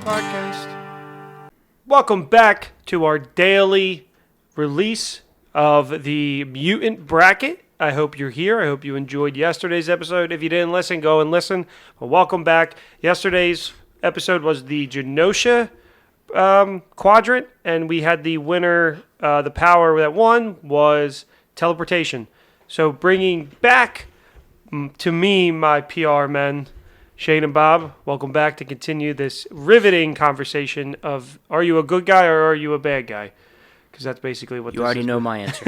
podcast. Welcome back to our daily release of the Mutant bracket. I hope you're here. I hope you enjoyed yesterday's episode. If you didn't listen, go and listen. But welcome back. Yesterday's episode was the Genosha quadrant, and we had the winner. The power that won was teleportation. So bringing back to me, my PR men, Shane and Bob, welcome back to continue this riveting conversation of, are you a good guy or are you a bad guy? Because that's basically what you already know my answer.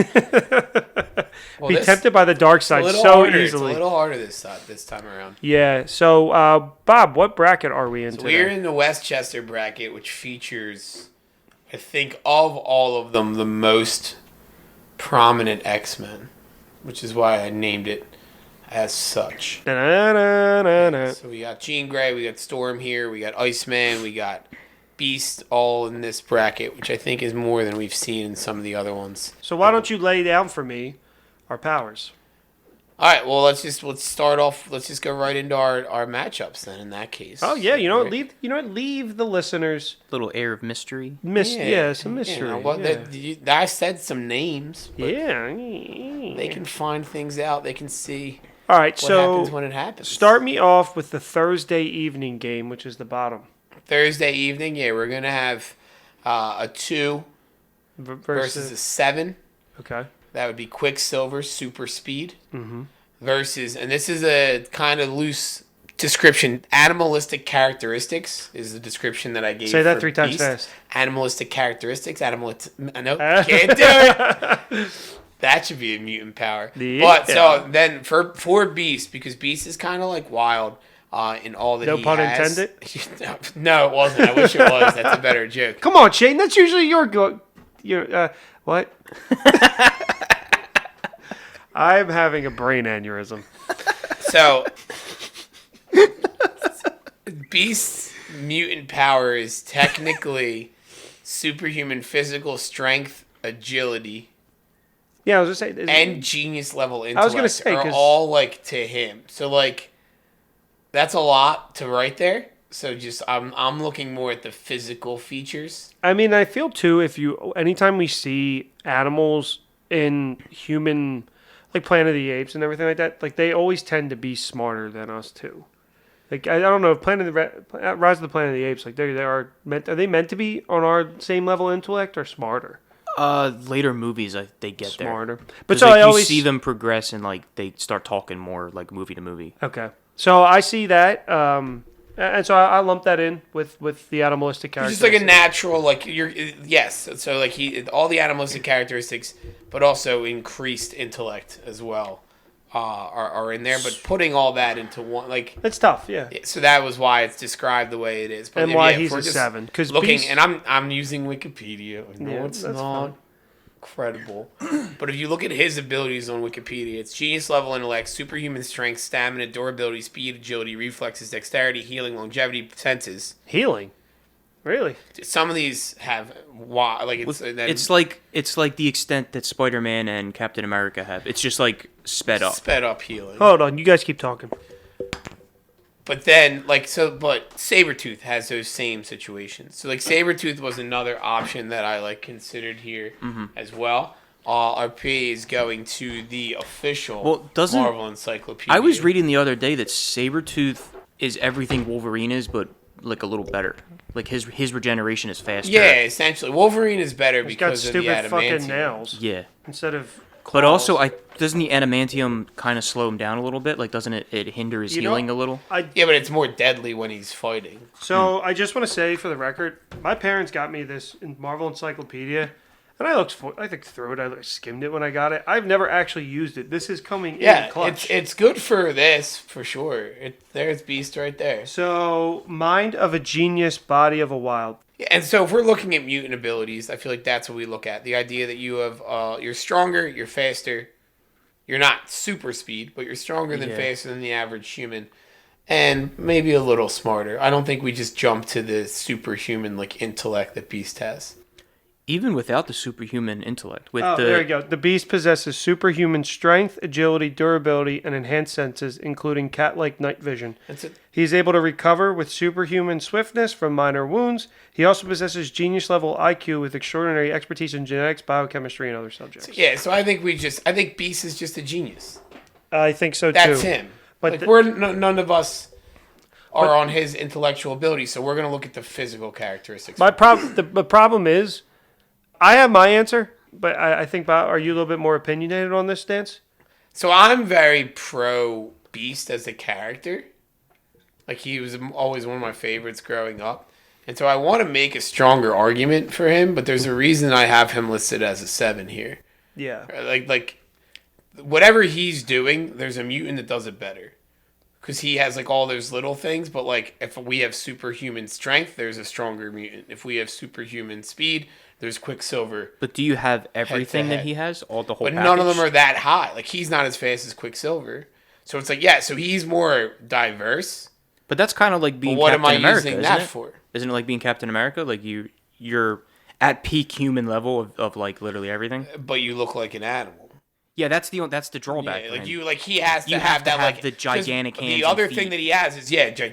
Be tempted by the dark side so easily. It's a little harder this time around. Yeah. So, Bob, what bracket are we in today? We're in the Westchester bracket, which features, I think, of all of them, the most prominent X-Men, which is why I named it as such. So we got Jean Grey, we got Storm here, we got Iceman, we got Beast, all in this bracket, which I think is more than we've seen in some of the other ones. So why don't you lay down for me our powers? All right, well let's start off. Let's just go right into our matchups then. In that case. Oh yeah, leave the listeners Little air of mystery. some mystery. I said some names. Yeah, they can find things out. They can see. All right, what so happens when it happens. Start me off with the Thursday evening game, which is the bottom. Thursday evening, yeah, we're gonna have a 2 versus a 7. Okay. That would be Quicksilver, Superspeed. Mm-hmm. Versus, and this is a kind of loose description. Animalistic characteristics is the description that I gave. Say that for 3 times Beast. fast. Animalistic characteristics. I know. Can't do it. That should be a mutant power. Yeah. But so then for Beast, because Beast is kind of like wild in all that no he pun has. intended? No, it wasn't. I wish it was. That's a better joke. Come on, Shane. That's usually your what? I'm having a brain aneurysm. So, Beast's mutant power is technically superhuman physical strength, agility, Yeah, I was gonna say, and genius level intellect. I was gonna say, are all like to him. So like, that's a lot to write there. So just I'm looking more at the physical features. I mean, I feel too, anytime we see animals in human, like Planet of the Apes and everything like that, like they always tend to be smarter than us too. Like I don't know if Rise of the Planet of the Apes, like are they meant to be on our same level of intellect or smarter? Later movies, they get smarter. there. But so like, I always see them progress and like they start talking more like movie to movie. Okay, so I see that. And so I lump that in with the animalistic characteristics. It's just like a natural, like yes. So like all the animalistic characteristics, but also increased intellect as well, are in there. But putting all that into one, like it's tough, yeah. So that was why it's described the way it is. But and why he's a 7. Because looking, and I'm using Wikipedia. No, it's not fun. Credible. But if you look at his abilities on Wikipedia, it's genius level intellect, superhuman strength, stamina, durability, speed, agility, reflexes, dexterity, healing, longevity, senses. Healing, really? Some of these have it's like the extent that Spider-Man and Captain America have. It's just like sped up healing. Hold on, you guys keep talking. But then, but Sabretooth has those same situations. So, Sabretooth was another option that I, considered here as well. Our P is going to the official Marvel Encyclopedia. I was reading the other day that Sabretooth is everything Wolverine is, but, a little better. Like, his regeneration is faster. Yeah, essentially. Wolverine is better because of the adamantium. He's got stupid fucking nails. Yeah. Instead of... But also, doesn't the adamantium kind of slow him down a little bit? Like, doesn't it hinder his healing a little? Yeah, but it's more deadly when he's fighting. So, I just want to say, for the record, my parents got me this in Marvel Encyclopedia, and I looked through it. I skimmed it when I got it. I've never actually used it. This is coming in clutch. It's good for this, for sure. There's Beast right there. So, mind of a genius, body of a wild. Yeah, and so if we're looking at mutant abilities, I feel like that's what we look at. The idea that you have, you're stronger, you're faster. You're not super speed, but you're stronger than faster than the average human. And maybe a little smarter. I don't think we just jump to the superhuman intellect that Beast has. Even without the superhuman intellect, there you go. The Beast possesses superhuman strength, agility, durability, and enhanced senses, including cat-like night vision. That's it. He is able to recover with superhuman swiftness from minor wounds. He also possesses genius-level IQ with extraordinary expertise in genetics, biochemistry, and other subjects. So I think Beast is just a genius. I think so, too. That's him. But But none of us are on his intellectual ability, so we're going to look at the physical characteristics. the problem is, I have my answer, but I think, Bob, are you a little bit more opinionated on this stance? So I'm very pro Beast as a character. Like, he was always one of my favorites growing up. And so I want to make a stronger argument for him, but there's a reason I have him listed as a 7 here. Yeah. Like whatever he's doing, there's a mutant that does it better. Because he has, like, all those little things, but, like, if we have superhuman strength, there's a stronger mutant. If we have superhuman speed, there's Quicksilver. But do you have everything head. that he has? All the whole But package? none of them are that high. Like, he's not as fast as Quicksilver. So it's like, so he's more diverse. But that's kind of like being But what Captain am I America, using isn't that it? for? Isn't it like being Captain America? Like you're at peak human level of like literally everything. But you look like an animal. Yeah, that's the drawback. Yeah, for like him. he has to You have to that, have like the gigantic 'cause hands The and other feet. thing that he has is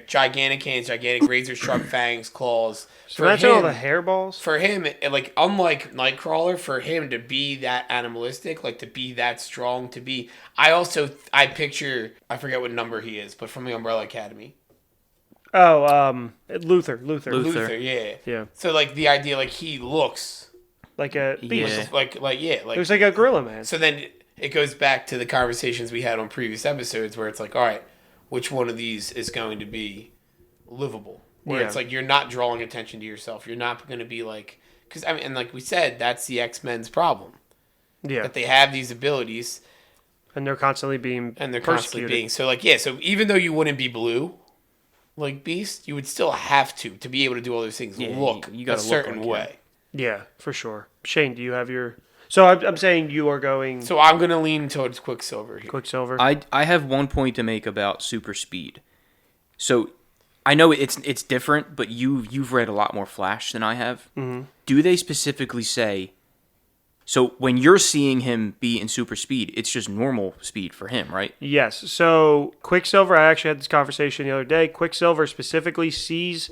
gigantic hands, gigantic razor sharp fangs, claws. So that's all the hairballs? For him, like, unlike Nightcrawler, for him to be that animalistic, like, to be that strong, I picture, I forget what number he is, but from the Umbrella Academy. Oh, Luther. Luther. Yeah. Yeah. So, like, the idea, like, he looks Like a beast. Yeah. like It was like a gorilla man. So then it goes back to the conversations we had on previous episodes where it's like, all right, which one of these is going to be livable? Where Yeah. it's like, you're not drawing attention to yourself. You're not going to be like, because, I mean, and like we said, that's the X-Men's problem. Yeah. That they have these abilities And they're constantly being and they're persecuted. constantly being. So, like, so even though you wouldn't be blue, like Beast, you would still have to be able to do all those things. Yeah, look you a gotta look certain like way. Yeah, for sure. Shane, do you have your... So I'm saying you are going So I'm going to lean towards Quicksilver here. Quicksilver. I have one point to make about super speed. So I know it's different, but you've read a lot more Flash than I have. Mm-hmm. Do they specifically say? So when you're seeing him be in super speed, it's just normal speed for him, right? Yes. So Quicksilver, I actually had this conversation the other day. Quicksilver specifically sees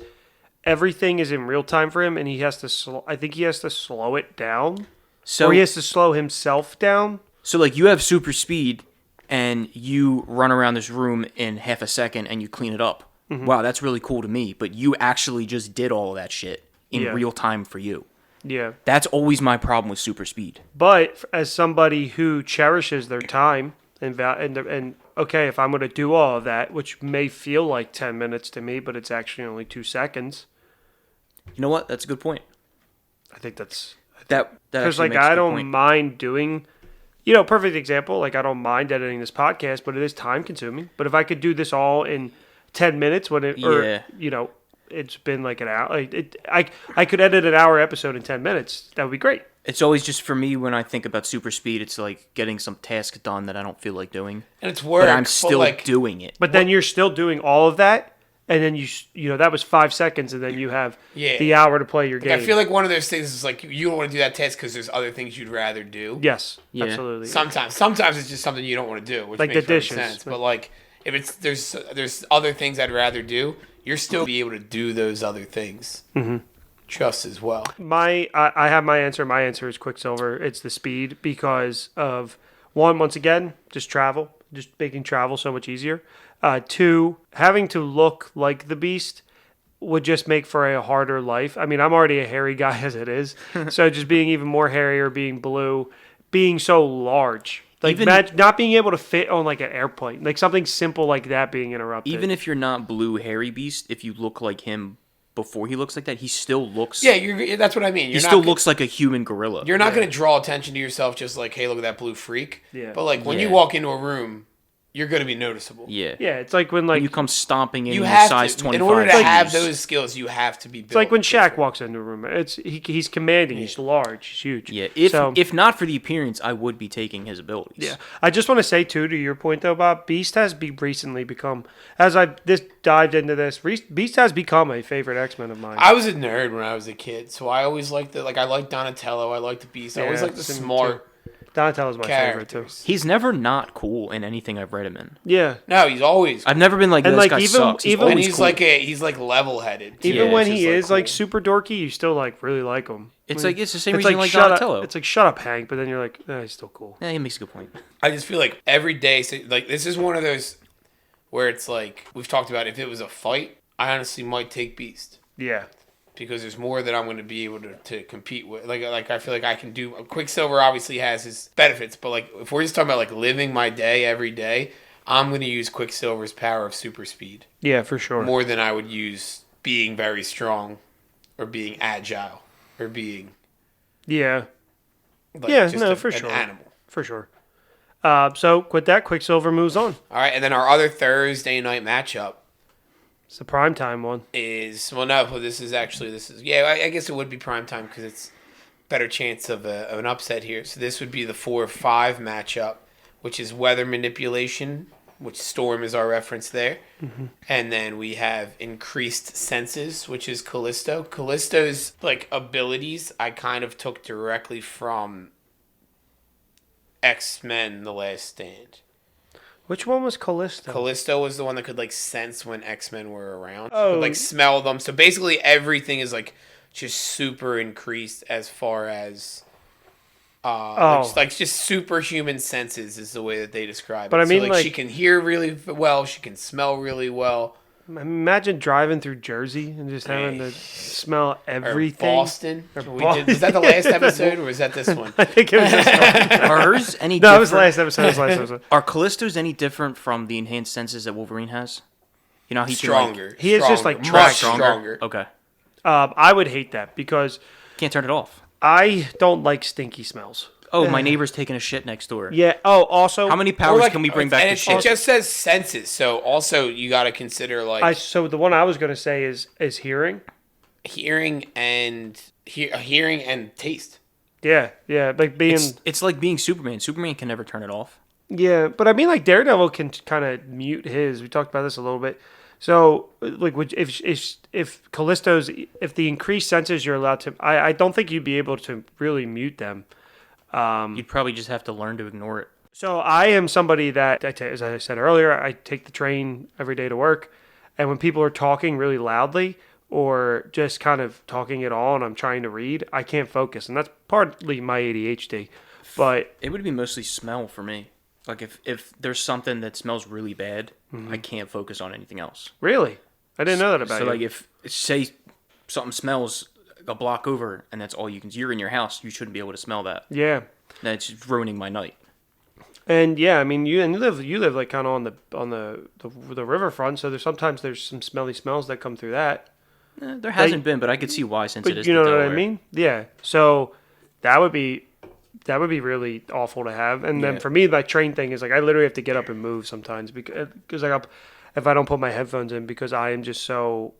everything is in real time for him, and he has to I think he has to slow it down. So Or he has to slow himself down. So like you have super speed, and you run around this room in half a second, and you clean it up. Mm-hmm. Wow, that's really cool to me. But you actually just did all of that shit in Yeah. real time for you. Yeah. That's always my problem with super speed. But as somebody who cherishes their time and okay, if I'm going to do all of that, which may feel like 10 minutes to me, but it's actually only 2 seconds. You know what? That's a good point. I think that's That because actually like makes a I good don't point. mind doing, perfect example. Like I don't mind editing this podcast, but it is time consuming. But if I could do this all in 10 minutes, it's been like an hour. I could edit an hour episode in 10 minutes. That would be great. It's always just for me when I think about super speed, it's like getting some task done that I don't feel like doing. And it's work. But I'm still like, doing it. But then you're still doing all of that, and then that was 5 seconds, and then you have the hour to play your game. I feel like one of those things is like you don't want to do that task because there's other things you'd rather do. Yes, Yeah. absolutely. Sometimes it's just something you don't want to do, which Like makes the perfect dishes. sense. But like if it's there's other things I'd rather do, you're still be able to do those other things just as well. I have my answer. My answer is Quicksilver. It's the speed because of once again, just travel, just making travel so much easier. 2, having to look like the Beast would just make for a harder life. I mean, I'm already a hairy guy as it is, so just being even more hairier, being blue, being so large. Like not being able to fit on like an airplane, like something simple like that being interrupted. Even if you're not blue hairy beast, if you look like him before he looks like that, he still looks. Yeah, that's what I mean. He still looks like a human gorilla. You're not going to draw attention to yourself just like, hey, look at that blue freak. Yeah. But like when you Yeah. walk into a room, you're going to be noticeable. Yeah. Yeah, it's like when When you come stomping in You your have size to, 25 in order to have shoes. those skills, you have to be built. It's like when Shaq different. walks into a room. He's commanding. He's large. He's huge. Yeah, So- if not for the appearance, I would be taking his abilities. Yeah, I just want to say too, to your point though, Bob, Beast has recently become, as I dived into this, Beast has become a favorite X-Men of mine. I was a nerd when I was a kid, so I always liked I liked Donatello, I liked the Beast, I always liked the same smart Donatello's my favorite too. characters. He's never not cool in anything I've read him in. Yeah, No, he's always I've never been like, And, this like, guy even- sucks. even- and always he's cool. he's level-headed. even Yeah, when it's he just, is like, like cool. super dorky, you still like really like him. It's I mean, like it's the same it's reason you like shut Donatello. Up, it's like shut up, Hank, but then you're like, he's still cool. Yeah, he makes a good point. I just feel like every day, so, like this is one of those where it's like we've talked about. If it was a fight, I honestly might take Beast Yeah, because there's more that I'm going to be able to compete with. Like I feel like I can do. Quicksilver obviously has his benefits, but like if we're just talking about like living my day every day, I'm going to use Quicksilver's power of super speed yeah, for sure. more than I would use being very strong or being agile or being Yeah, like Yeah, just no, for an sure. animal. for sure. So with that, Quicksilver moves on. All right, and then our other Thursday night matchup It's the primetime one. is this is I guess it would be prime time because it's better chance of an upset here. So this would be the 4-5 matchup, which is weather manipulation, which Storm is our reference there, and then we have increased senses, which is Callisto. Callisto's like abilities I kind of took directly from X-Men: The Last Stand. Which one was Callisto? Callisto was the one that could like sense when X-Men were around. Oh. Could, like smell them. So basically everything is like just super increased as far as just superhuman senses is the way that they describe But it. I mean, so, like- she can hear really well, she can smell really well. Imagine driving through Jersey and just having to smell Or everything. Boston. Or Was that the last episode or was that this one? I think it was this one. Are hers any No, different? it was last episode. It was last episode. Are Callisto's any different from the enhanced senses that Wolverine has? You know, he can, like- Stronger. He is just, Stronger, like, much stronger. stronger. okay, I would hate that because can't turn it off. I don't like stinky smells. Oh, my neighbor's taking a shit next door. Yeah. Oh, also, How many Or, powers like, can we bring back and to it shit? just says senses, so also you got to consider like so the one I was gonna say is hearing. hearing and hearing and taste. Yeah, like being. It's like being Superman. Superman can never turn it off. Yeah, but I mean, like Daredevil can kind of mute his. We talked about this a little bit. So, like, if Callisto's, if the increased senses you're allowed to, I don't think you'd be able to really mute them. You'd probably just have to learn to ignore it. So I am somebody that, as I said earlier, I take the train every day to work, and when people are talking really loudly or just kind of talking at all, and I'm trying to read, I can't focus, and that's partly my ADHD. But It would be mostly smell for me. Like if there's something that smells really bad, Mm-hmm. I can't focus on anything else. really, I didn't know that about So you. like if say something smells a block over and that's all you can. You're in your house, you shouldn't be able to smell that. Yeah. That's ruining my night. And yeah, I mean, you live like kind of on the riverfront, so sometimes there's some smelly smells that come through that. There hasn't been, but I could see why since it But is. you know the what I Delaware. mean? Yeah. So that would be really awful to have. And then Yeah. for me, my train thing is like I literally have to get up and move sometimes because like if I don't put my headphones in because I am just so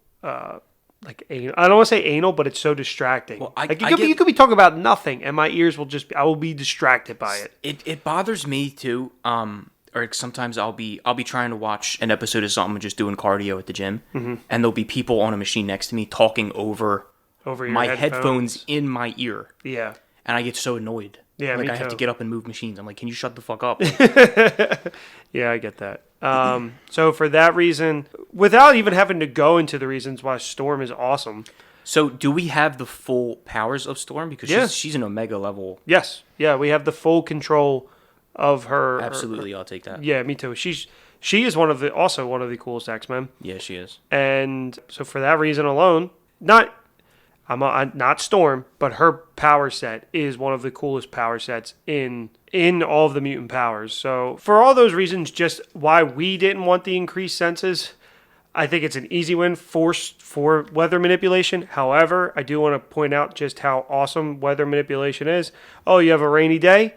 like anal. I don't want to say anal, but it's so distracting. Well, like you could be talking about nothing, and my ears will I will be distracted by it. It bothers me too. Or sometimes I'll be trying to watch an episode of something, just doing cardio at the gym, and there'll be people on a machine next to me talking over Over your my headphones in my ear, Yeah. and I get so annoyed. Yeah, like me I have to too. get up and move machines. I'm like, can you shut the fuck up? Yeah, I get that. So for that reason, without even having to go into the reasons why Storm is awesome. So do we have the full powers of Storm? Because Yeah. she's an Omega level. Yes. Yeah, we have the full control of her. Absolutely, I'll take that. Yeah, me too. She is also one of the coolest X-Men. Yeah, she is. And so for that reason alone, not Storm, but her power set is one of the coolest power sets in all of the mutant powers. So for all those reasons, just why we didn't want the increased senses, I think it's an easy win for weather manipulation. However, I do want to point out just how awesome weather manipulation is. Oh, you have a rainy day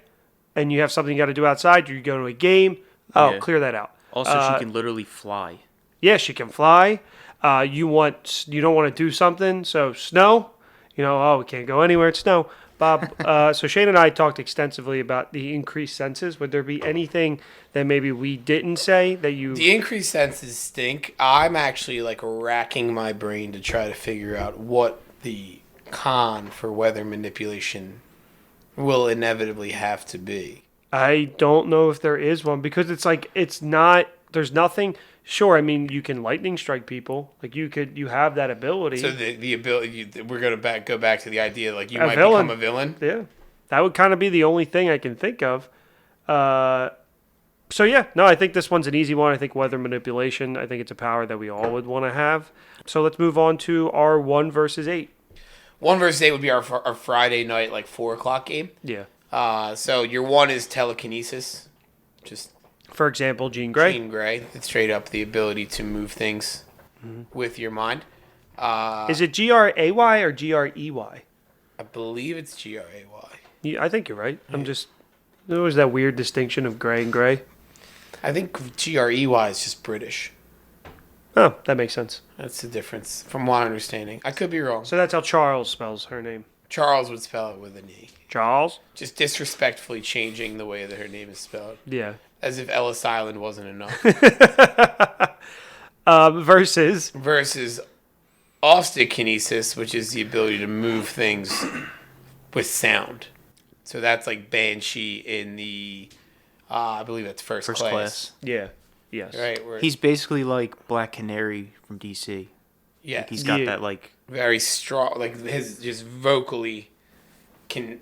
and you have something you got to do outside. You go to a game. Oh, Yeah. clear that out. Also, she can literally fly. Yeah, she can fly. You don't want to do something, so snow. We can't go anywhere. It's snow. Bob, so Shane and I talked extensively about the increased senses. Would there be anything that maybe we didn't say that you... The increased senses stink. I'm actually like racking my brain to try to figure out what the con for weather manipulation will inevitably have to be. I don't know if there is one because it's not... There's nothing... Sure, I mean, you can lightning strike people. Like, you have that ability. So the ability, we're going to go back to the idea, like, you A might villain. become a villain? Yeah. That would kind of be the only thing I can think of. So, yeah. No, I think this one's an easy one. I think weather manipulation, I think it's a power that we all would want to have. So, let's move on to our 1 versus 8. 1 versus 8 would be our Friday night, like, 4 o'clock game. Yeah. So your 1 is telekinesis. Just... For example, Jean Grey. Jean Grey. It's straight up the ability to move things with your mind. Is it Gray or Grey? I believe it's Gray. Yeah, I think you're right. There was that weird distinction of gray and gray. I think Grey is just British. Oh, that makes sense. That's the difference, from my understanding. I could be wrong. So that's how Charles spells her name. Charles would spell it with an E. Charles? Just disrespectfully changing the way that her name is spelled. Yeah. As if Ellis Island wasn't enough. Versus Acoustikinesis, which is the ability to move things with sound. So that's like Banshee in the, I believe that's first class. Yeah. Yes. Right? Where, He's basically like Black Canary from DC. yeah. Like he's got that like... very strong, like his just vocally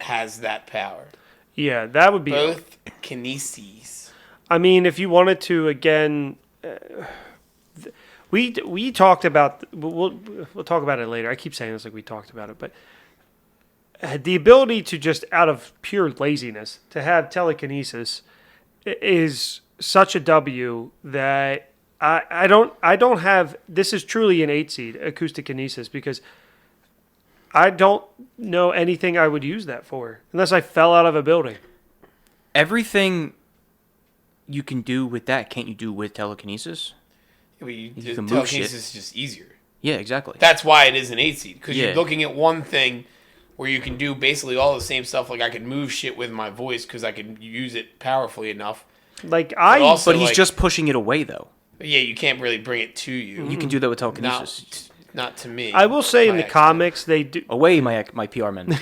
has that power. Yeah, that would be... Both kineses. I mean, if you wanted to, again... we talked about... We'll talk about it later. I keep saying this like we talked about it, but... The ability to just, out of pure laziness, to have telekinesis is such a W that I don't have... This is truly an 8 seed, Acoustikinesis, because I don't know anything I would use that for, unless I fell out of a building. Everything you can do with that, can't you do with telekinesis? You can move telekinesis shit. is just easier. Yeah, exactly. That's why it is an 8 seed, because Yeah. you're looking at one thing where you can do basically all the same stuff. Like I can move shit with my voice because I can use it powerfully enough. Like also, But he's like- just pushing it away, though. Yeah, you can't really bring it to you. You can do that with telekinesis. Not to me. I will say in My the expert. comics they do. Away, my PR men.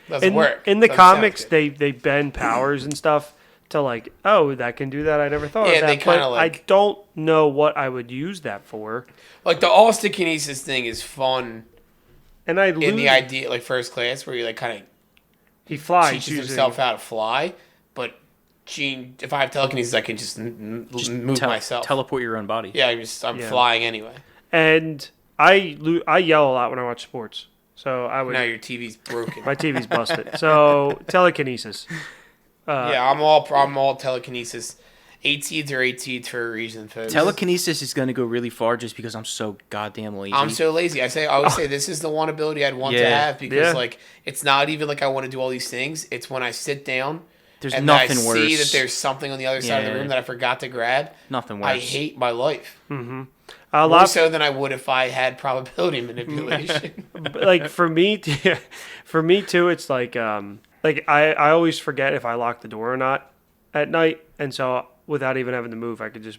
Doesn't work. In the Doesn't sound comics, good. they bend powers and stuff to like, oh, that can do that. I never thought Yeah, of that. they kinda but like- I don't know what I would use that for. Like the Acoustikinesis thing is fun And I in lose. the idea, like first class, where you like kind He of flies teaches using, himself how to fly. But if I have telekinesis, I can just move myself. Teleport your own body. Yeah, I'm flying anyway. and I yell a lot when I watch sports. So I would. Now your TV's broken. My TV's busted. So telekinesis. Yeah, I'm all telekinesis. 8 seeds are 8 seeds for a reason, folks. Telekinesis is going to go really far just because I'm so goddamn lazy. I'm so lazy. I always say this is the one ability I'd want to Yeah. have because Yeah. like it's not even like I want to do all these things. It's when I sit down There's and nothing I worse. see that there's something on the other side of the Yeah. room that I forgot to grab. Nothing worse. I hate my life. A More lot so than I would if I had probability manipulation. like for me too. It's like I always forget if I lock the door or not at night, and so without even having to move, I could just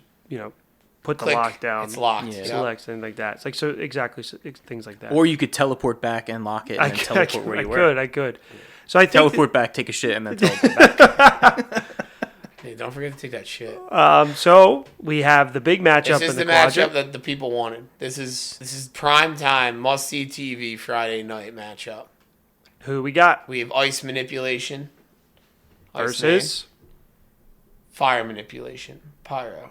put the Click, lock down. it's locked. Yeah. Yeah. Select things like that. It's like so exactly things like that. Or you could teleport back and lock it and then teleport where you were. I could. So I think Teleport back, take a shit, and then teleport back. Hey, don't forget to take that shit. so we have the big matchup This is in the the matchup closet. that the people wanted. This is prime time, must see TV Friday night matchup. Who we got We have ice manipulation Ice versus? Man. Fire manipulation, pyro.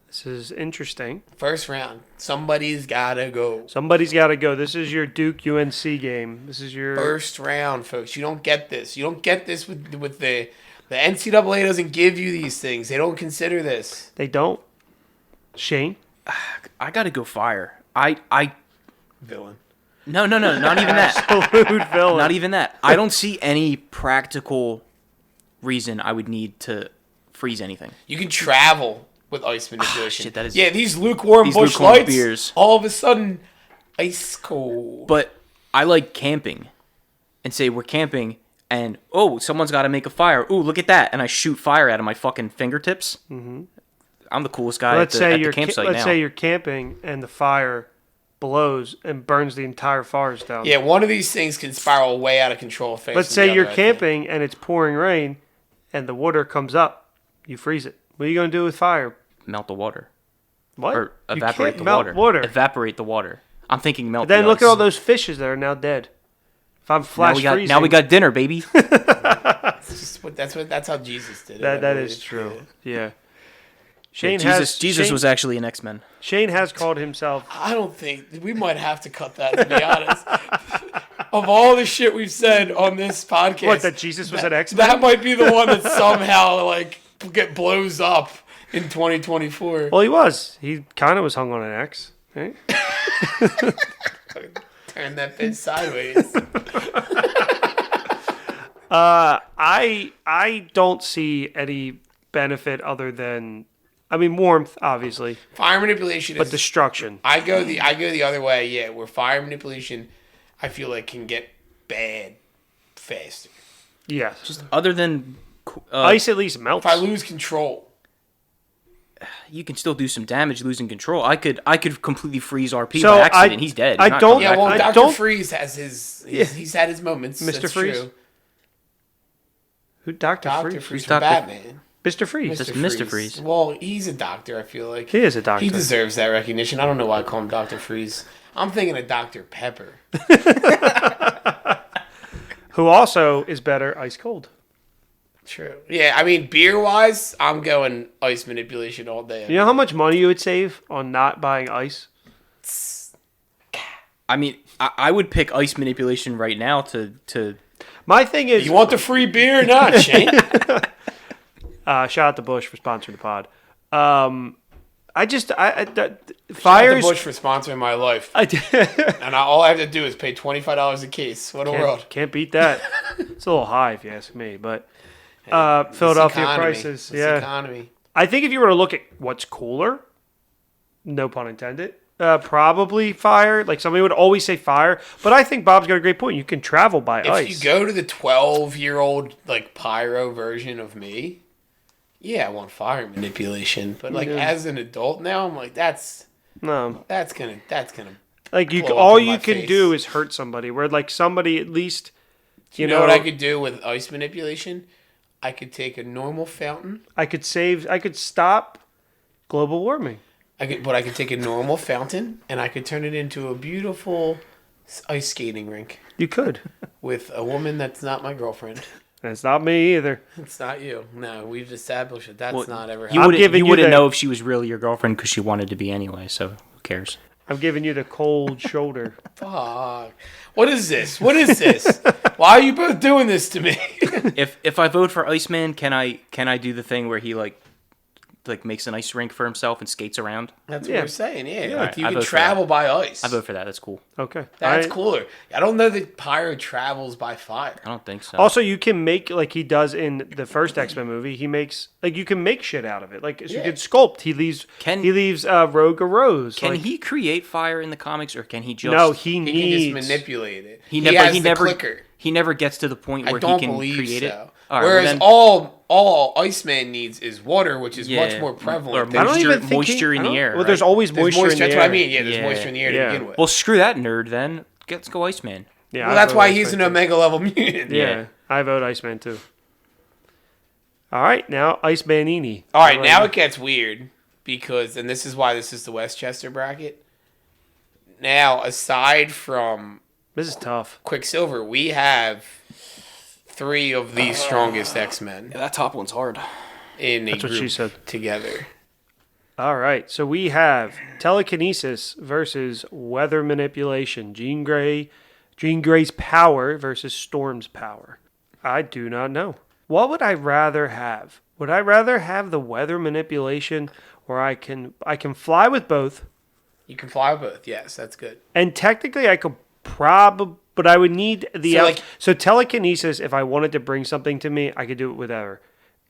This is interesting. First round, somebody's gotta go. Somebody's got to go. This is your Duke UNC game. This is your First round, folks. You don't get this. You don't get this with the NCAA doesn't give you these things. They don't consider this. They don't. Shane. I got to go fire. I Villain. No, not even that. Absolute villain. Not even that. I don't see any practical reason I would need to freeze anything. You can travel with ice manipulation. Shit, that is- these lukewarm these Busch lukewarm Lights, beers. all of a sudden, ice cold. But I like camping, and say we're camping, and someone's got to make a fire. Ooh, look at that! And I shoot fire out of my fucking fingertips. Mm-hmm. I'm the coolest guy at the campsite now. Let's say you're camping and the fire blows and burns the entire forest down. Yeah, one of these things can spiral way out of control faster. Let's say you're camping and it's pouring rain, and the water comes up. You freeze it. What are you going to do with fire? Melt the water. What? Or You evaporate can't the melt water. Evaporate the water. I'm thinking melt. Then the look ice. at all those fishes that are now dead. If I'm flash freezing, Now we got dinner, baby. That's how Jesus did it. that is true. Yeah. Jesus was actually an X-Men. Shane has called himself. I don't think we might have to cut that, to be honest. Of all the shit we've said on this podcast, What, that Jesus was an X-Men? That might be the one that somehow blows up in 2024. Well, he was. He kind of was hung on an X. Right? Turn that bitch sideways. I don't see any benefit other than, warmth, obviously, Fire manipulation but is destruction. I go the other way, yeah, where fire manipulation I feel like can get bad faster. Yes. Just other than ice at least melts. If I lose control. you can still do some damage losing control. I could completely freeze RP So by accident. He's dead. I He's not don't- coming Yeah, back well, from that. Dr. Freeze has he's had his moments. Mr. That's Freeze? true. Who? Dr. Dr. Freeze? Freeze Who's from Dr. Batman. Mr. Freeze. Just Mr. Freeze. Well, he's a doctor, I feel like. He is a doctor. He deserves that recognition. I don't know why I call him Dr. Freeze. I'm thinking of Dr. Pepper. Who also is better ice cold. True. Yeah, beer-wise, I'm going ice manipulation all day. You know how much money you would save on not buying ice? I would pick ice manipulation right now to My thing is, You want the free beer or not, Shane? shout out to Bush for sponsoring the pod. Shout Fires. out to Bush for sponsoring my life. And all I have to do is pay $25 a case. What a world. Can't beat that. It's a little high if you ask me, but Philadelphia prices. This Yeah, economy. I think if you were to look at what's cooler, no pun intended, probably fire. Like somebody would always say fire, but I think Bob's got a great point. You can travel by ice. If you go to the 12-year-old pyro version of me, yeah, I want fire manipulation. But as an adult now, I'm like, that's gonna like blow up all in you my can face. do is hurt somebody. Where like somebody at least you know what I could do with ice manipulation? I could take a normal fountain. I could stop global warming. I could take a normal fountain and I could turn it into a beautiful ice skating rink You could. with a woman that's not my girlfriend. And it's not me either. It's not you. No, we've established that that's not ever You happening. giving you wouldn't the- know if she was really your girlfriend because she wanted to be anyway. So who cares? I'm giving you the cold shoulder. Fuck. What is this? What is this? Why are you both doing this to me? If I vote for Iceman, can I do the thing where he like makes an ice rink for himself and skates around? That's what we're saying, yeah. Yeah. Like you I can vote for travel by ice. I vote for that. That's cool. Okay. That's cooler. I don't know that pyro travels by fire. I don't think so. Also, you can make, like he does in the first X-Men movie, you can make shit out of it. Like, so you can sculpt. He leaves Rogue a rose. Can like, he create fire in the comics, or can he just? No, He needs. can just manipulate it. He has never. the clicker. He never gets to the point I where don't he can believe create so. it. All right, Whereas well then, all Iceman needs is water, which is much more Or prevalent. I don't moisture, even think moisture in the air. Well, there's right? always There's moisture in the That's air. what I mean. Yeah, there's Yeah. moisture in the air Yeah. to begin with. Well, screw that nerd then. Let's go Iceman. Yeah, Well, I that's vote why Iceman he's an too. Omega level mutant. Yeah, I vote Iceman too. All right, now Icemanini. All right, now it gets weird because, and this is why this is the Westchester bracket. Now, aside from This is tough. Quicksilver, we have three of the strongest X-Men that top one's hard. in a That's what she group said. together. All right, so we have Telekinesis versus Weather Manipulation. Jean Grey's power versus Storm's power. I do not know. What would I rather have? Would I rather have the weather manipulation, or I can fly with both, You can fly both. Yes, that's good. and technically I could but I would need the So, so telekinesis. If I wanted to bring something to me, I could do it with whatever.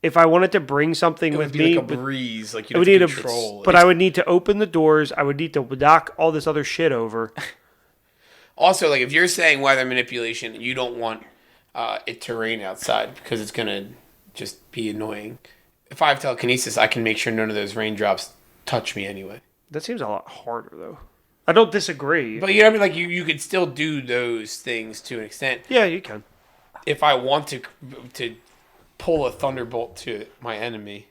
if I wanted to bring something It with would be me, like a breeze, like I you'd would have need to control. but I would need to open the doors. I would need to knock all this other shit over. Also, like if you're saying weather manipulation, you don't want it to rain outside because it's gonna just be annoying. If I have telekinesis, I can make sure none of those raindrops touch me anyway. That seems a lot harder, though. I don't disagree. But you know what I mean? Like you could still do those things to an extent. Yeah, you can. If I want to pull a thunderbolt to my enemy,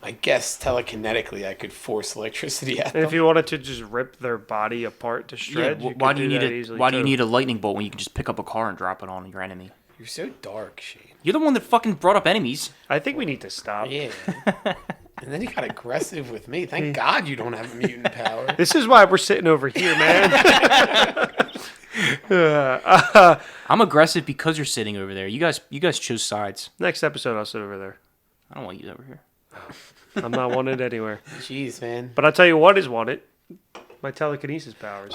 I guess telekinetically I could force electricity at And them. if you wanted to just rip their body apart to shreds, you why could do you do need that a easily, Why do you too. need a lightning bolt when you can just pick up a car and drop it on your enemy? You're so dark, Shane. You're the one that fucking brought up enemies. I think we need to stop. Yeah. And then he got aggressive with me. Thank God you don't have a mutant power. This is why we're sitting over here, man. I'm aggressive because you're sitting over there. You guys chose sides. Next episode, I'll sit over there. I don't want you over here. I'm not wanted anywhere. Jeez, man. But I'll tell you what is wanted. My telekinesis powers.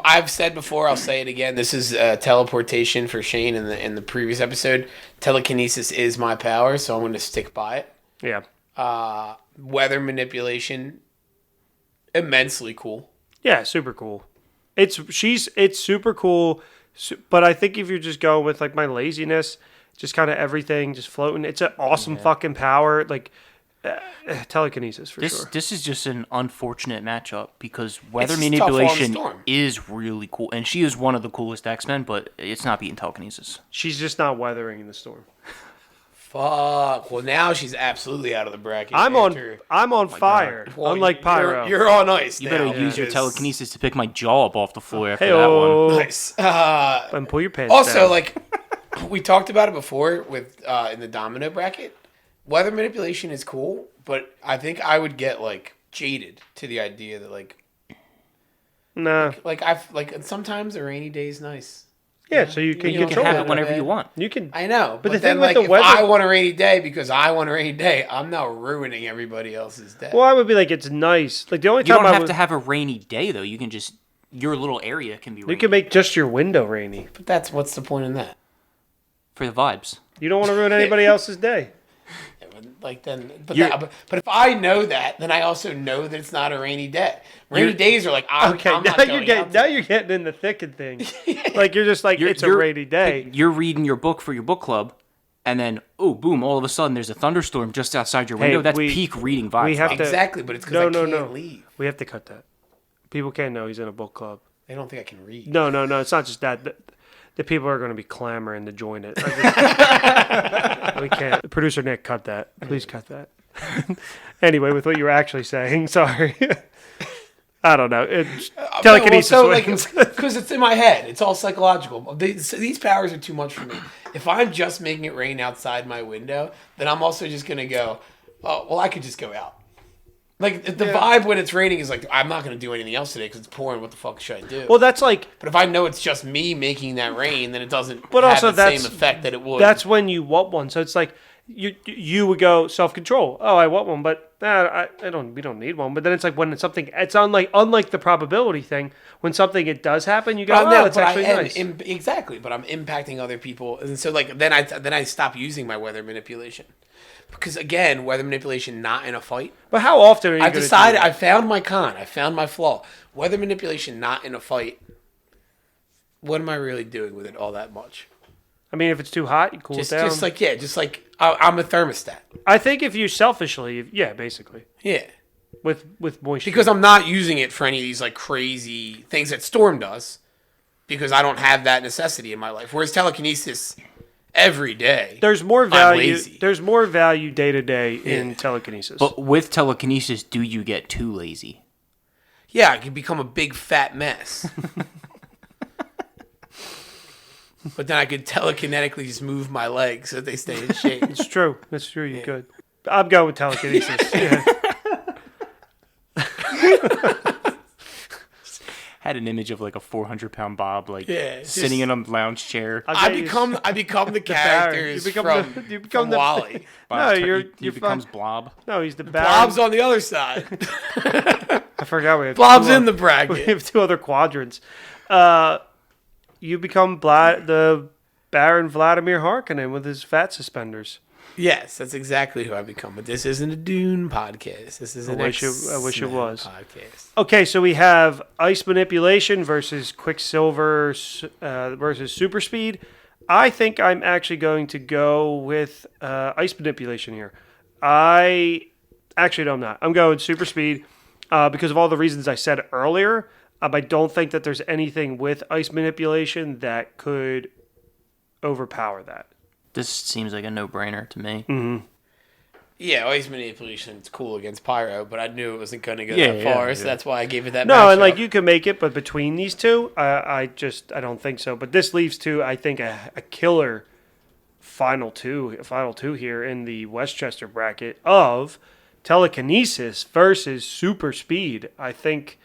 I've said before, I'll say it again. This is teleportation for Shane in the previous episode. Telekinesis is my power, so I'm going to stick by it. Yeah. Weather manipulation, immensely cool. Yeah, super cool. It's super cool, but I think if you're just going with like my laziness, just kind of everything, just floating, it's an awesome fucking power. Like telekinesis for sure. This is just an unfortunate matchup because weather It's tough on manipulation Storm. is really cool, and she is one of the coolest X-Men, but it's not beating telekinesis. She's just not weathering the storm. Fuck. Well, now she's absolutely out of the bracket. I'm on fire. Well, Unlike Pyro. You're on ice. You better now, use your because- telekinesis to pick my jaw up off the floor after Hey-o. that one. Nice. And pull your pants Also, down. like we talked about it before with in the domino bracket, weather manipulation is cool, but I think I would get like jaded to the idea that Nah. sometimes a rainy day is nice. Yeah, so you can You You control can it. have it whenever you want. You can. I know, but the then thing with like the if weather- I want a rainy day because I want a rainy day, I'm now ruining everybody else's day. Well, I would be like, it's nice. Like the only You time don't I have would, to have a rainy day though. You can just your little area can be rainy you can make just your window rainy. But what's the point in that? for the vibes. You don't want to ruin anybody else's day. Like then, but if I know that, then I also know that it's not a rainy day. Rainy days are like I'm Okay, not now going you're out getting to- now you're getting in the thick of things. Like you're just like it's a rainy day. You're reading your book for your book club, and then oh boom! All of a sudden, there's a thunderstorm just outside your window. That's peak reading vibes. we have to- Exactly, but it's because I can't leave. We have to cut that. People can't know he's in a book club. They don't think I can read. No. It's not just that. The people are going to be clamoring to join it. We can't. Producer Nick, cut that. Please cut that. Anyway, with what you were actually saying, sorry. I don't know. Telekinesis wins. Because it's in my head. It's all psychological. These powers are too much for me. If I'm just making it rain outside my window, then I'm also just going to go, oh, well, I could just go out. Like, the vibe when it's raining is like, I'm not going to do anything else today because it's pouring. What the fuck should I do? Well, that's like... But if I know it's just me making that rain, then it doesn't But have also the same effect that it would. That's when you want one. So it's like you would go self-control. Oh, I want one, but I don't. We don't need one. But then it's like when it's something. It's unlike the probability thing. When something it does happen, you go, oh, it's actually nice. Exactly, but I'm impacting other people, and so like then I stop using my weather manipulation. Because again, weather manipulation not in a fight. But how often are you? I've decided. I found my con. I found my flaw. Weather manipulation not in a fight. What am I really doing with it all that much? I mean, if it's too hot, you cool it down. Just like I'm a thermostat. I think if you selfishly, yeah, basically, Yeah. with moisture. Because I'm not using it for any of these like crazy things that Storm does. Because I don't have that necessity in my life. Whereas telekinesis, every day. there's more I'm value. lazy. There's more value day to day in telekinesis. But with telekinesis, do you get too lazy? Yeah, I can become a big fat mess. But then I could telekinetically just move my legs so that they stay in shape. It's true. That's true. You could. I'm going with telekinesis. Yeah. Had an image of like a 400-pound Bob, like just- sitting in a lounge chair. I become the characters You become from, the- you become from the- Wally. No, He you're becomes fine. Blob. No, he's the Baron. Blob's on the other side. I forgot we have Blob's two in the We bracket. have two other quadrants. You become the Baron Vladimir Harkonnen with his fat suspenders. Yes, that's exactly who I've become. But this isn't a Dune podcast. This is an I wish it was. podcast. Okay, so we have ice manipulation versus Quicksilver versus Superspeed. I think I'm actually going to go with ice manipulation here. I'm not. I'm going Superspeed because of all the reasons I said earlier. I don't think that there's anything with ice manipulation that could overpower that. This seems like a no-brainer to me. Mm-hmm. Yeah, ice manipulation is cool against Pyro, but I knew it wasn't going to go that far, so that's why I gave it that. No, matchup. and like you can make it, but between these two, I don't think so. But this leaves to I think a killer final two here in the Westchester bracket of Telekinesis versus Superspeed. I think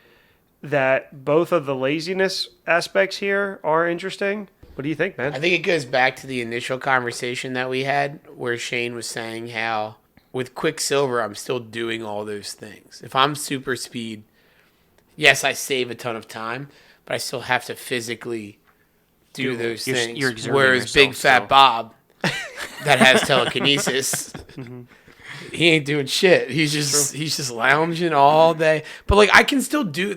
that both of the laziness aspects here are interesting. What do you think, man? I think it goes back to the initial conversation that we had where Shane was saying how with Quicksilver, I'm still doing all those things. If I'm Superspeed, yes, I save a ton of time, but I still have to physically do those things. Whereas Big Fat Bob, that has telekinesis, he ain't doing shit. He's just lounging all day. But like I can still do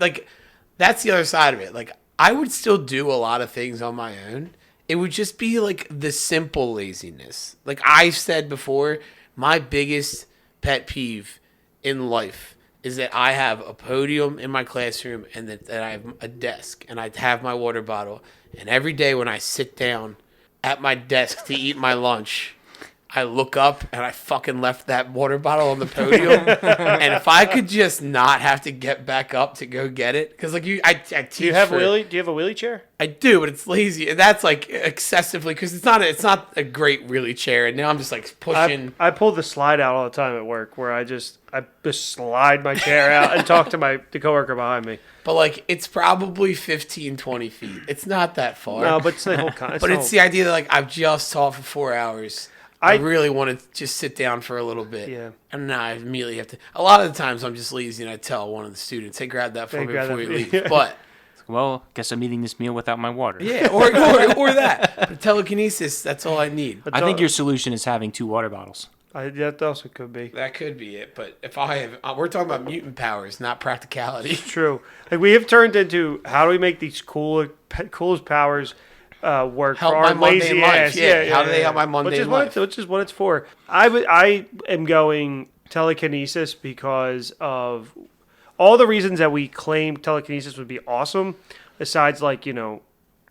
that's the other side of it. Like I would still do a lot of things on my own. It would just be like the simple laziness. Like I've said before, my biggest pet peeve in life is that I have a podium in my classroom and that I have a desk and I have my water bottle. And every day when I sit down at my desk to eat my lunch, I look up and I fucking left that water bottle on the podium. And if I could just not have to get back up to go get it, because like I teach. Do you have a wheelie chair? I do, but it's lazy, and that's like excessively because it's not a great wheelie chair. And now I'm just like pushing. I pull the slide out all the time at work, where I just slide my chair out and talk to the coworker behind me. But like it's probably 15, 20 feet. It's not that far. No, but it's the whole kind. But it's the idea that like I've just taught for 4 hours. I really want to just sit down for a little bit. Yeah. And now I immediately have to. A lot of the times I'm just lazy and I tell one of the students, hey, grab that for me before you leave. But. Well, guess I'm eating this meal without my water. Yeah, or that. But telekinesis, that's all I need. I think your solution is having 2 water bottles. That also could be. That could be it. But if I have. We're talking about mutant powers, not practicality. True. Like we have turned into how do we make these coolest powers work help for my our lazy ass. Yeah. How do they help my mundane life? Which is what it's for. I am going telekinesis because of all the reasons that we claim telekinesis would be awesome, besides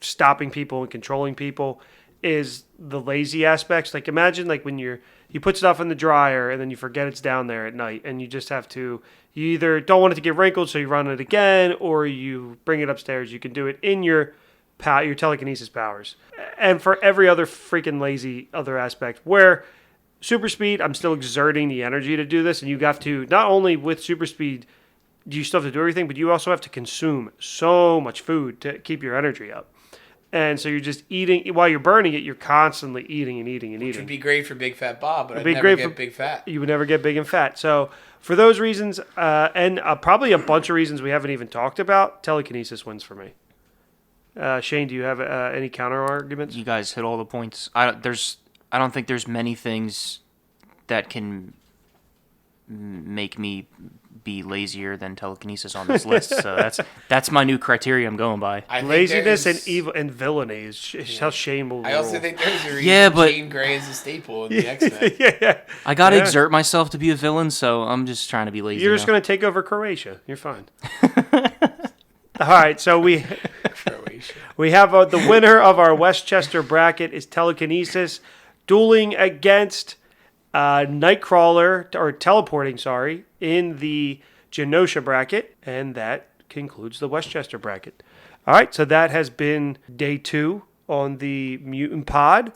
stopping people and controlling people, is the lazy aspects. Like imagine when you put stuff in the dryer and then you forget it's down there at night and you just have to, you either don't want it to get wrinkled so you run it again or you bring it upstairs. You can do it in your telekinesis powers. And for every other freaking lazy other aspect where Superspeed, I'm still exerting the energy to do this, and you have to, not only with Superspeed do you still have to do everything, but you also have to consume so much food to keep your energy up. And so you're just eating, while you're burning it, you're constantly eating and eating and eating. Which would be great for Big Fat Bob, but I'd never never get big fat. You would never get big and fat. So for those reasons, and probably a bunch of reasons we haven't even talked about, telekinesis wins for me. Shane, do you have any counter arguments? You guys hit all the points. I don't think there's many things that can make me be lazier than telekinesis on this list. So that's my new criteria I'm going by. Laziness and evil and villainy is how Shane will I rule. also think there's a reason Jean Grey is a staple in the X-Men. Yeah. I got to exert myself to be a villain, so I'm just trying to be lazy. You're just going to take over Croatia. You're fine. All right, so we have the winner of our Westchester bracket is Telekinesis, dueling against Nightcrawler, or teleporting, in the Genosha bracket, and that concludes the Westchester bracket. All right, so that has been day 2 on the Mutant Pod,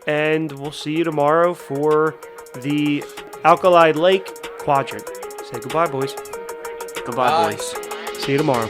and we'll see you tomorrow for the Alkali Lake Quadrant. Say goodbye, boys. Goodbye, boys. See you tomorrow.